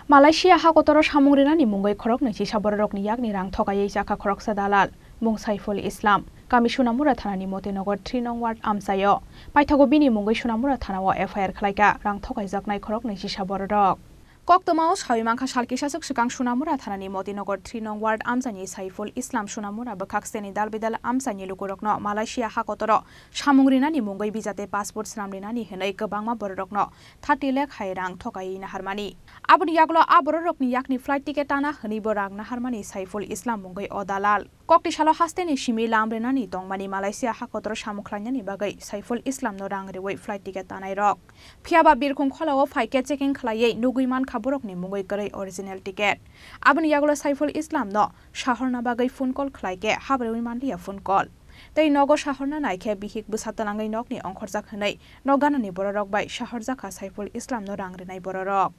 Malaysia hakotoro samungrina ni mungai khorok nasi saborok ni yak ni rang thokai jaka khorok sadalal mung Saiful Islam kami Sunamura thana ni Motinagar 3 nong ward amsayo paithago bini mungai Sunamura thana wa FIR khlaika rang thokai jaknai khorok nasi saborok Koktama Saimangka Shalkisasuk Shikang Sunamura Thanani Motinagar 3 nong ward amsani Saiful Islam Sunamura Bakakseni Dalbidal amsani Lukurokno Malaysia hakotoro samungrina ni mungai bijate passport snamrina ni henai gobangma borokno 30 lakh hairang thokai na harmani abuni yaglo aborokni yakni flight ticket ana hani borang na harmani Saiful Islam mungai odalal Kokti shalo hasteni shimi lamrena ni tongmani Malaysia hakotoro samukhlanya ni bagai Saiful Islam no rangriwai flight ticket tanai rok phiaba birkhung kholao faike checking khlaiye nuguiman borok ni mungai karai original ticket abuni yaglo Saiful Islam no shahorna bagai phone call khlaike habroi manliya phone call tei nogo shahorna naikhe bihik busatanangai nokni ongkhorjak hanai noganani borok bai shahorjaka Saiful Islam no rangrinai borok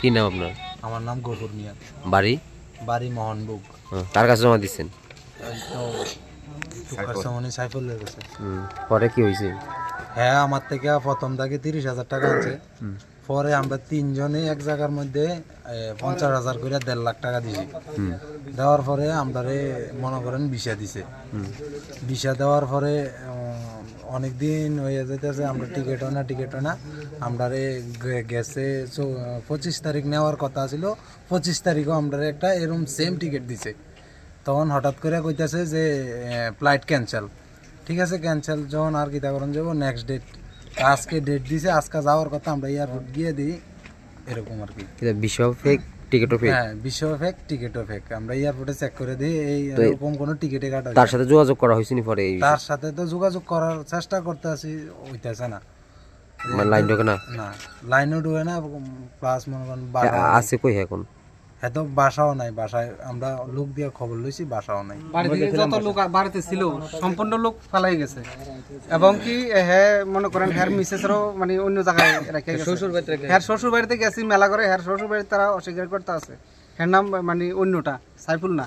কি নাম আপনার আমার নাম গফুর মিয়া বাড়ি বাড়ি মোহনবুগ কার কাছে জমা দিচ্ছেন সাইফুল সাইফুলের কাছে পরে কি হইছে হ্যাঁ আমার থেকে প্রথম দাগে ৩০,০০০ টাকা আছে পরে আমরা তিনজনে এক জায়গার মধ্যে ৫০,০০০ করে ১.৫ লাখ টাকা দিছি দেওয়ার পরে আমরারে মনে করেন ভিসা দিছে ভিসা দেওয়ার পরে অনেকদিন হয়ে যাইতেছে আমরা টিকিট হয় না আমরারে গেছে 25 তারিখ নেওয়ার কথা ছিল 25 তারিখও আমরারে একটা এরকম সেম টিকিট দিছে তখন হঠাৎ করে কইতাছে যে ফ্লাইট ক্যান্সেল ঠিক আছে ক্যান্সেল যখন আর কি তা করেন যাব নেক্সট ডেট আজকে ডেট দিছে আজকে যাওয়ার কথা আমরা এয়ারপোর্ট গিয়ে দিই এরকম আর কি এটা বিশ্ব ফেক টিকিটও ফেক হ্যাঁ বিশ্ব ফেক টিকিটও ফেক আমরা এয়ারপোর্টে চেক করে দিই এই এরকম কোনো টিকিটে কাটা তার সাথে যোগাযোগ করা হইছে নি পরে তার সাথে তো যোগাযোগ করার চেষ্টা করতেছি হইতাছে না মানে লাইন ঢোকে না না লাইনও ঢোকে না প্লাস মনে করেন আছে কই এখন এত বাসাও নাই বাসায় আমরা লোক দিয়ে খবর লইছি বাসাও নাই বাড়িতে যত লোক বাড়িতে ছিল সম্পূর্ণ লোক পালাই গেছে এবং কি হ্যাঁ মনে করেন হ্যার মিসেসরও মানে অন্য জায়গায় রেখে গেছে হ্যার শ্বশুর বাড়িতে গেছি মেলা করে হ্যার শ্বশুর বাড়িতে তারা অস্বীকার করতে আছে হ্যার নাম মানে অন্যটা সাইফুল না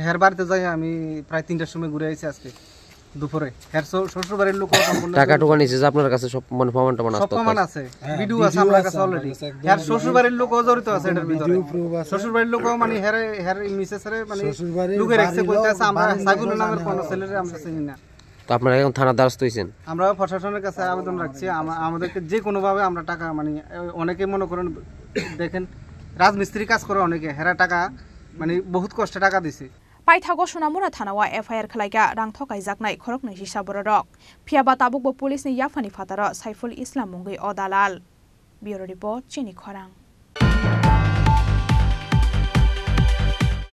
হ্যার বাড়িতে যাই আমি প্রায় ৩টার সময় ঘুরে আইছি আজকে দুপুরে হ্যার শ্বশুর বাড়ির লোক টাকা টুকা নিছে যে আপনার কাছে সব মানে প্রমাণ আছে ভিডিও আছে আমার কাছে অলরেডি হ্যার শ্বশুর বাড়ির লোকও জড়িত আছে এটার ভিতরে শ্বশুর বাড়ির লোকও মানে হ্যার মিসেসরে মানে লুকে রাখছে কইতাছে আমরা সাইফুল নামের কোন ছেলেরে আমরা চিনি না তো আপনারা এখন থানার দ্বারস্থ হইছেন আমরা প্রশাসনের কাছে আবেদন রাখছি আমাদেরকে যে কোনো ভাবে আমরা টাকা মানে অনেকে মনে করেন দেখেন রাজমিস্ত্রি কাজ করে অনেকে হেরা টাকা মানে বহুত কষ্টে টাকা দিছে Paithago Sunamura Thanawa FIR Khlaika rang thokai jaknai khorok nai hisa borok phiaba tabuk bo police ni yafani fatara Saiful Islam mungai odalal Bureau Report Chini Khorang